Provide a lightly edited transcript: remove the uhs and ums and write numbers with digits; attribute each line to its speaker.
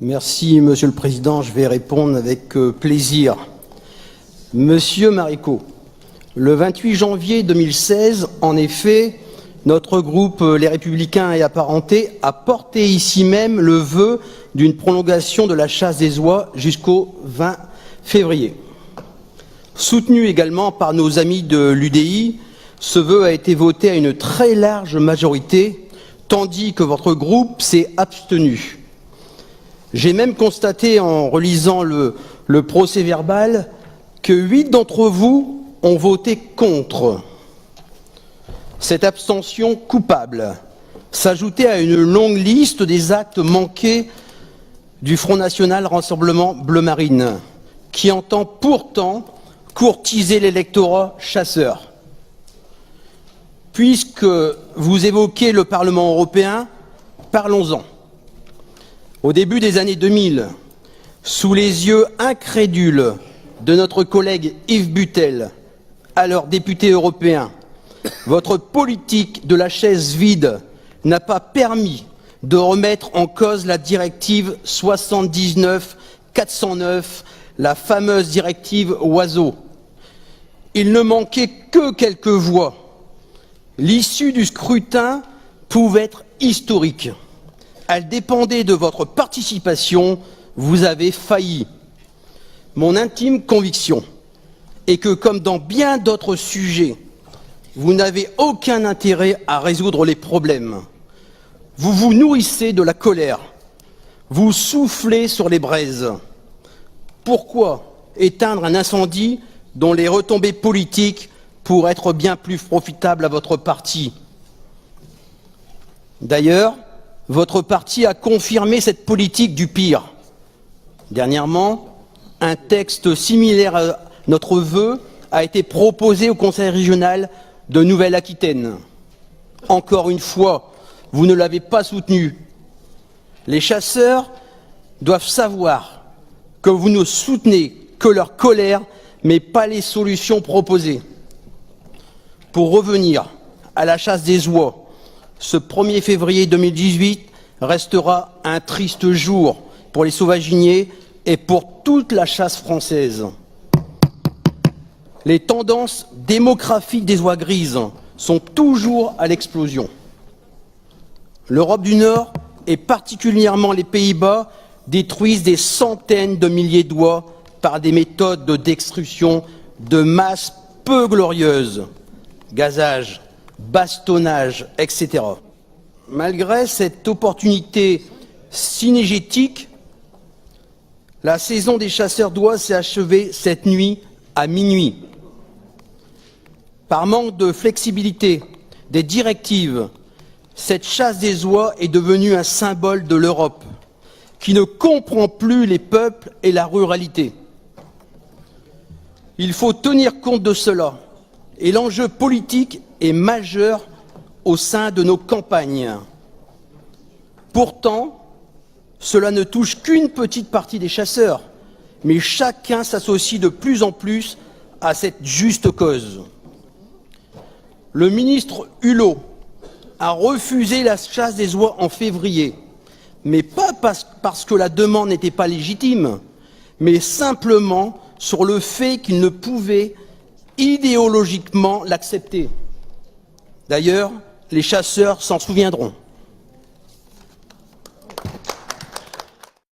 Speaker 1: Merci, Monsieur le Président. Je vais répondre avec plaisir. Monsieur Marico, le 28 janvier 2016, en effet, notre groupe Les Républicains et Apparentés a porté ici même le vœu d'une prolongation de la chasse des oies jusqu'au 20 février. Soutenu également par nos amis de l'UDI, ce vœu a été voté à une très large majorité, tandis que votre groupe s'est abstenu. J'ai même constaté en relisant le procès-verbal que 8 d'entre vous ont voté contre. Cette abstention coupable s'ajoutait à une longue liste des actes manqués du Front National Rassemblement Bleu Marine, qui entend pourtant courtiser l'électorat chasseur. Puisque vous évoquez le Parlement européen, parlons-en. Au début des années 2000, sous les yeux incrédules de notre collègue Yves Buttel, alors député européen, votre politique de la chaise vide n'a pas permis de remettre en cause la directive 79/409, la fameuse directive Oiseaux. Il ne manquait que quelques voix. L'issue du scrutin pouvait être historique. Elle dépendait de votre participation. Vous avez failli. Mon intime conviction est que, comme dans bien d'autres sujets, vous n'avez aucun intérêt à résoudre les problèmes. Vous vous nourrissez de la colère. Vous soufflez sur les braises. Pourquoi éteindre un incendie dont les retombées politiques pourraient être bien plus profitables à votre parti? D'ailleurs, votre parti a confirmé cette politique du pire. Dernièrement, un texte similaire à notre vœu a été proposé au Conseil régional de Nouvelle-Aquitaine. Encore une fois, vous ne l'avez pas soutenu. Les chasseurs doivent savoir que vous ne soutenez que leur colère, mais pas les solutions proposées. Pour revenir à la chasse des oies, ce 1er février 2018 restera un triste jour pour les sauvaginiers et pour toute la chasse française. Les tendances démographiques des oies grises sont toujours à l'explosion. L'Europe du Nord, et particulièrement les Pays-Bas, détruisent des centaines de milliers d'oies par des méthodes de destruction de masse peu glorieuses. Gazage, bastonnage, etc. Malgré cette opportunité cynégétique, la saison des chasseurs d'oies s'est achevée cette nuit à minuit. Par manque de flexibilité des directives, cette chasse des oies est devenue un symbole de l'Europe, qui ne comprend plus les peuples et la ruralité. Il faut tenir compte de cela. Et l'enjeu politique est majeur au sein de nos campagnes. Pourtant, cela ne touche qu'une petite partie des chasseurs, mais chacun s'associe de plus en plus à cette juste cause. Le ministre Hulot a refusé la chasse des oies en février, mais pas parce que la demande n'était pas légitime, mais simplement sur le fait qu'il ne pouvait idéologiquement l'accepter. D'ailleurs, les chasseurs s'en souviendront.